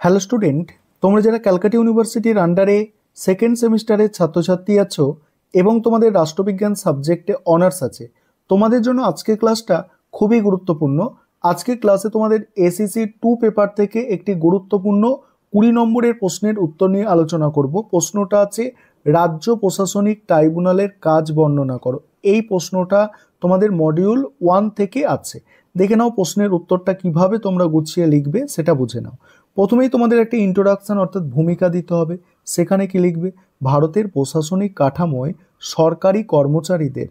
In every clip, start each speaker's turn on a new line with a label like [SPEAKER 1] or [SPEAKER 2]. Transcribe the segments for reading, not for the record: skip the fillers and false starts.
[SPEAKER 1] Hello student, তোমরা যারা ক্যালকাটা ইউনিভার্সিটির আন্ডারে সেকেন্ড সেমিস্টারের ছাত্রছাত্রী আছো এবং তোমাদের রাষ্ট্রবিজ্ঞান সাবজেক্টে অনার্স আছে, তোমাদের জন্য আজকের ক্লাসটা খুবই গুরুত্বপূর্ণ। আজকের ক্লাসে তোমাদের এসএসসি 2 পেপার থেকে একটি গুরুত্বপূর্ণ 20 নম্বরের প্রশ্নের উত্তর নিয়ে আলোচনা করব। প্রশ্নটা আছে, রাজ্য প্রশাসনিক ট্রাইব্যুনালের কাজ বর্ণনা করো। এই প্রশ্নটা তোমাদের মডিউল 1 থেকে আছে। দেখে নাও প্রশ্নের উত্তরটা কিভাবে তোমরা গুছিয়ে লিখবে সেটা বুঝে নাও। প্রথমেই তোমাদের একটা ইন্ট্রোডাকশন অর্থাৎ ভূমিকা দিতে হবে। সেখানে কি লিখবে? ভারতের প্রশাসনিক কাঠামোয় সরকারি কর্মচারীদের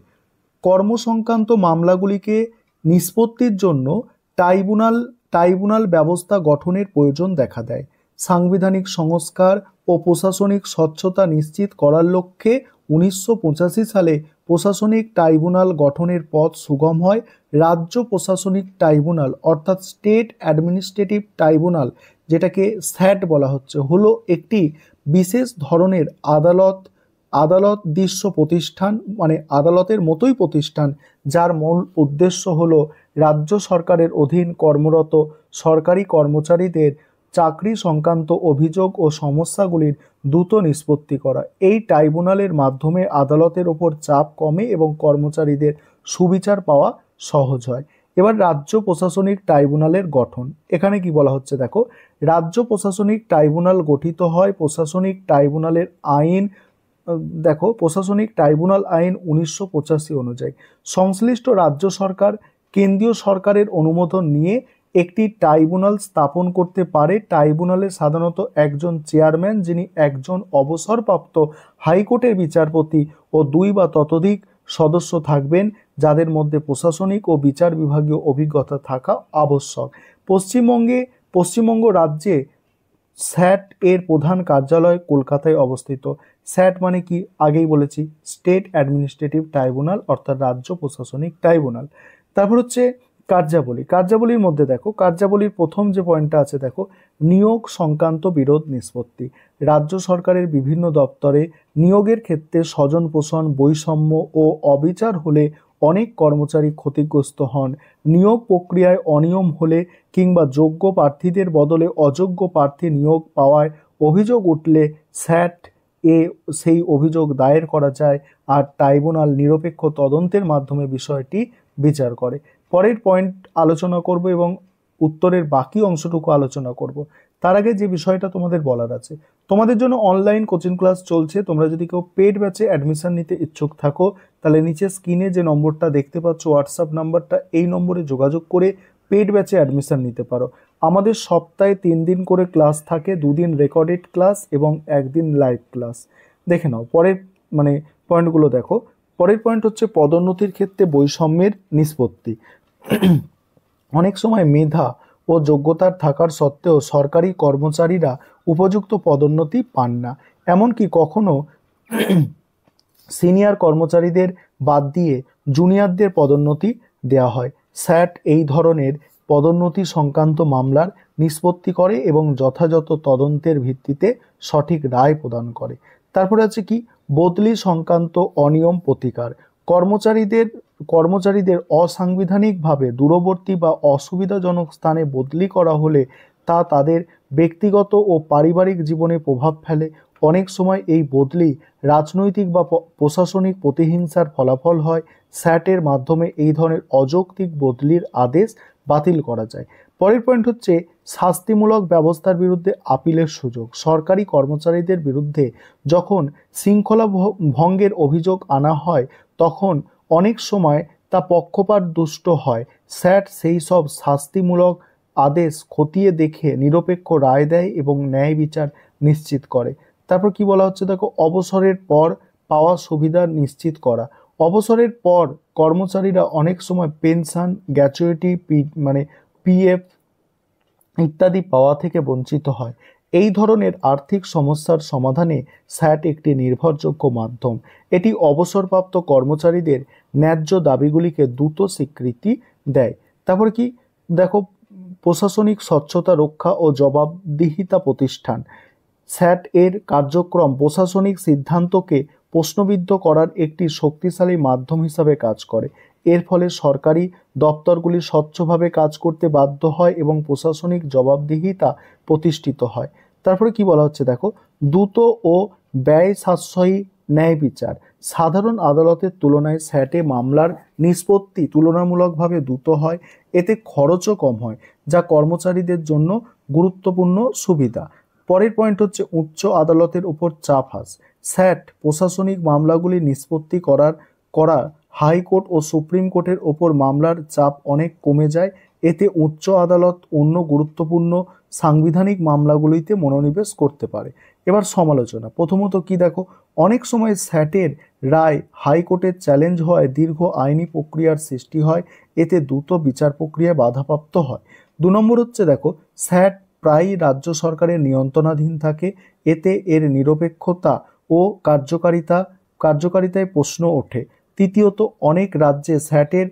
[SPEAKER 1] কর্মসংক্রান্ত মামলাগুলিকে নিষ্পত্তির জন্য ট্রাইব্যুনাল ব্যবস্থা গঠনের প্রয়োজন দেখা দেয়। সাংবিধানিক সংস্কার ও প্রশাসনিক স্বচ্ছতা নিশ্চিত করার লক্ষ্যে 1985 সালে প্রশাসনিক ট্রাইব্যুনাল গঠনের পথ সুগম হয়। রাজ্য প্রশাসনিক ট্রাইব্যুনাল অর্থাৎ স্টেট অ্যাডমিনিস্ট্রেটিভ ট্রাইব্যুনাল, যেটাকে স্যাট বলা হচ্ছে, হলো একটি বিশেষ ধরনের আদালত দৃশ্য প্রতিষ্ঠান, মানে আদালতের মতোই প্রতিষ্ঠান, যার মূল উদ্দেশ্য হলো রাজ্য সরকারের অধীন কর্মরত সরকারি কর্মচারীদের চাকরি সংক্রান্ত অভিযোগ ও সমস্যাগুলির দ্রুত নিষ্পত্তি করা। এই ট্রাইব্যুনালের মাধ্যমে আদালতের ওপর চাপ কমে এবং কর্মচারীদের সুবিচার পাওয়া সহজ হয়। এবার রাজ্য প্রশাসনিক ট্রাইব্যুনালের গঠন। এখানে কি বলা হচ্ছে দেখো, রাজ্য প্রশাসনিক ট্রাইব্যুনাল গঠিত হয় প্রশাসনিক ট্রাইব্যুনালের আইন, দেখো প্রশাসনিক ট্রাইব্যুনাল আইন 1985 অনুযায়ী। সংশ্লিষ্ট রাজ্য সরকার কেন্দ্রীয় সরকারের অনুমোদন নিয়ে একটি ট্রাইব্যুনাল স্থাপন করতে পারে। ট্রাইব্যুনালে সাধারণত একজন চেয়ারম্যান, যিনি একজন অবসরপ্রাপ্ত হাইকোর্টের বিচারপতি ও 2 বা ততোধিক সদস্য থাকবেন, যাদের মধ্যে প্রশাসনিক ও বিচার বিভাগীয় অভিজ্ঞতা থাকা আবশ্যক। পশ্চিমবঙ্গ রাজ্যে স্যাট এর প্রধান কার্যালয় কলকাতায় অবস্থিত। স্যাট মানে কি আগেই বলেছি, স্টেট অ্যাডমিনিস্ট্রেটিভ ট্রাইব্যুনাল অর্থাৎ রাজ্য প্রশাসনিক ট্রাইব্যুনাল। তারপর হচ্ছে কার্যাবলীর মধ্যে দেখো, কার্যাবলীর প্রথম যে পয়েন্টটা আছে দেখো, নিয়োগ সংক্রান্ত বিরোধ নিষ্পত্তি। রাজ্য সরকারের বিভিন্ন দপ্তরে নিয়োগের ক্ষেত্রে স্বজন পোষণ, বৈষম্য ও অবিচার হলে অনেক কর্মচারী ক্ষতিগ্রস্ত হন। নিয়োগ প্রক্রিয়ায় অনিয়ম হলে কিংবা যোগ্য প্রার্থীদের বদলে অযোগ্য প্রার্থী নিয়োগ পাওয়ায় অভিযোগ উঠলে স্যাট এ সেই অভিযোগ দায়ের করা যায়, আর ট্রাইব্যুনাল নিরপেক্ষ তদন্তের মাধ্যমে বিষয়টি বিচার করে। পরের পয়েন্ট আলোচনা করব এবং উত্তরের বাকি অংশটুকু আলোচনা করব। তার আগে যে বিষয়টা তোমাদের বলার আছে, তোমাদের জন্য অনলাইন কোচিং ক্লাস চলছে। তোমরা যদি কেউ পেড ব্যাচে অ্যাডমিশন নিতে ইচ্ছুক থাকো, তাহলে নিচে স্ক্রিনে যে নম্বরটা দেখতে পাচ্ছ হোয়াটসঅ্যাপ নাম্বারটা, এই নম্বরে যোগাযোগ করে পেড ব্যাচে অ্যাডমিশন নিতে পারো। আমাদের সপ্তাহে 3 দিন করে ক্লাস থাকে, 2 দিন রেকর্ডেড ক্লাস এবং 1 দিন লাইভ ক্লাস। দেখে নাও পরের পয়েন্টগুলো দেখো। পরের পয়েন্ট হচ্ছে পদোন্নতির ক্ষেত্রে বৈষম্যের নিষ্পত্তি। অনেক সময় মেধা ও যোগ্যতার থাকার সত্ত্বেও সরকারি কর্মচারীরা উপযুক্ত পদোন্নতি পান না। এমনকি কখনো সিনিয়র কর্মচারীদের বাদ দিয়ে জুনিয়রদের পদোন্নতি দেওয়া হয়। স্যাট এই ধরনের পদোন্নতি সংক্রান্ত মামলার নিষ্পত্তি করে এবং যথাযথ তদন্তের ভিত্তিতে সঠিক রায় প্রদান করে। তারপরে আছে কি, বদলি সংক্রান্ত অনিয়ম প্রতিকার। কর্মচারীদের অসাংবিধানিকভাবে দূরবর্তী বা অসুবিধাজনক স্থানে বদলি করা হলে তা তাদের ব্যক্তিগত ও পারিবারিক জীবনে প্রভাব ফেলে। অনেক সময় এই বদলি রাজনৈতিক বা প্রশাসনিক প্রতিহিংসার ফলাফল হয়। স্যাটের মাধ্যমে এই ধরনের অযৌক্তিক বদলির আদেশ বাতিল করা যায়। পরের পয়েন্ট হচ্ছে শাস্তিমূলক ব্যবস্থার বিরুদ্ধে আপিলের সুযোগ। সরকারি কর্মচারীদের বিরুদ্ধে যখন শৃঙ্খলা ভঙ্গের অভিযোগ আনা হয়, তখন অনেক সময় তা পক্ষপাত দুষ্ট হয়। স্যাট সেই সব শাস্তিমূলক আদেশ খতিয়ে দেখে নিরপেক্ষ রায় দেয় এবং ন্যায় বিচার নিশ্চিত করে। তারপর কি বলা হচ্ছে দেখো, অবসরের পর পাওয়া সুবিধা নিশ্চিত করা। অবসরের পর কর্মচারীরা অনেক সময় পেনশন, গ্র্যাচুইটি, পিএফ ইত্যাদি পাওয়া থেকে বঞ্চিত হয়। এই ধরনের আর্থিক সমস্যার সমাধানে স্যাট একটি নির্ভরযোগ্য মাধ্যম। এটি অবসরপ্রাপ্ত কর্মচারীদের ন্যায্য দাবিগুলিকে দ্রুত স্বীকৃতি দেয়। তারপর কি দেখো, প্রশাসনিক স্বচ্ছতা রক্ষা ও জবাবদিহিতা প্রতিষ্ঠান। স্যাট এর কার্যক্রম প্রশাসনিক সিদ্ধান্তকে প্রশ্নবিদ্ধ করার একটি শক্তিশালী মাধ্যম হিসাবে কাজ করে। এর ফলে সরকারি দপ্তরগুলি স্বচ্ছভাবে কাজ করতে বাধ্য হয় এবং প্রশাসনিক জবাবদিহিতা প্রতিষ্ঠিত হয়। তারপরে কি বলা হচ্ছে দেখো, দ্রুত ও ব্যয় সাশ্রয়ী ন্যায় বিচার। সাধারণ আদালতের তুলনায় স্যাটে মামলার নিষ্পত্তি তুলনামূলকভাবে দ্রুত হয়, এতে খরচও কম হয়, যা কর্মচারীদের জন্য গুরুত্বপূর্ণ সুবিধা। পরের পয়েন্ট হচ্ছে উচ্চ আদালতের উপর চাপ হ্রাস। স্যাট প্রশাসনিক মামলাগুলি নিষ্পত্তি করা হাইকোর্ট ও সুপ্রিম কোর্টের ওপর মামলার চাপ অনেক কমে যায়। এতে উচ্চ আদালত অন্য গুরুত্বপূর্ণ সাংবিধানিক মামলাগুলিতে মনোনিবেশ করতে পারে। এবার সমালোচনা। প্রথমত কি দেখো, অনেক সময় স্যাটের রায় হাইকোর্টের চ্যালেঞ্জ হওয়ায় দীর্ঘ আইনি প্রক্রিয়ার সৃষ্টি হয়, এতে দ্রুত বিচার প্রক্রিয়ায় বাধাপ্রাপ্ত হয়। 2 নম্বর হচ্ছে দেখো, স্যাট প্রায়ই রাজ্য সরকারের নিয়ন্ত্রণাধীন থাকে, এতে এর নিরপেক্ষতা ও কার্যকারিতায় প্রশ্ন ওঠে। তৃতীয়ত, অনেক রাজ্যে স্যাটের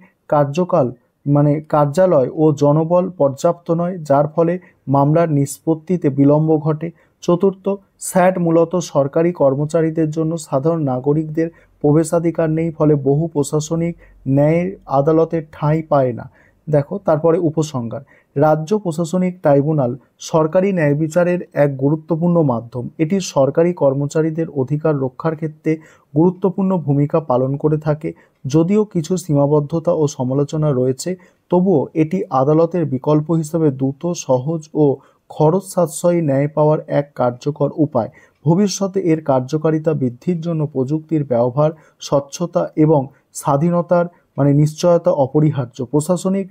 [SPEAKER 1] কার্যালয় ও জনবল পর্যাপ্ত নয়, যার ফলে মামলার নিষ্পত্তিতে বিলম্ব ঘটে। চতুর্থ, স্যাট মূলত সরকারি কর্মচারীদের জন্য, সাধারণ নাগরিকদের প্রবেশাধিকার নেই, ফলে বহু প্রশাসনিক ন্যায় আদালতের ঠাঁই পায় না। দেখো তারপরে উপসংহার। রাজ্য প্রশাসনিক ট্রাইব্যুনাল সরকারি ন্যায় বিচারের এক গুরুত্বপূর্ণ মাধ্যম। এটি সরকারি কর্মচারীদের অধিকার রক্ষার ক্ষেত্রে গুরুত্বপূর্ণ ভূমিকা পালন করে থাকে। যদিও কিছু সীমাবদ্ধতা ও সমালোচনা রয়েছে, তবুও এটি আদালতের বিকল্প হিসেবে দ্রুত, সহজ ও খরচ সাশ্রয়ী ন্যায় পাওয়ার এক কার্যকর উপায়। ভবিষ্যতে এর কার্যকারিতা বৃদ্ধির জন্য প্রযুক্তির ব্যবহার, স্বচ্ছতা এবং স্বাধীনতার নিশ্চয়তা অপরিহার্য। প্রশাসনিক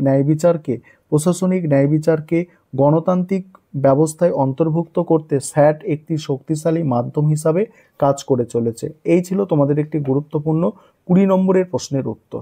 [SPEAKER 1] ন্যায় বিচারকে গণতান্ত্রিক ব্যবস্থায় অন্তর্ভুক্ত করতে স্যাট একটি শক্তিশালী মাধ্যম হিসাবে কাজ করে চলেছে। এই ছিল তোমাদের একটি গুরুত্বপূর্ণ 20 নম্বরের প্রশ্নের উত্তর।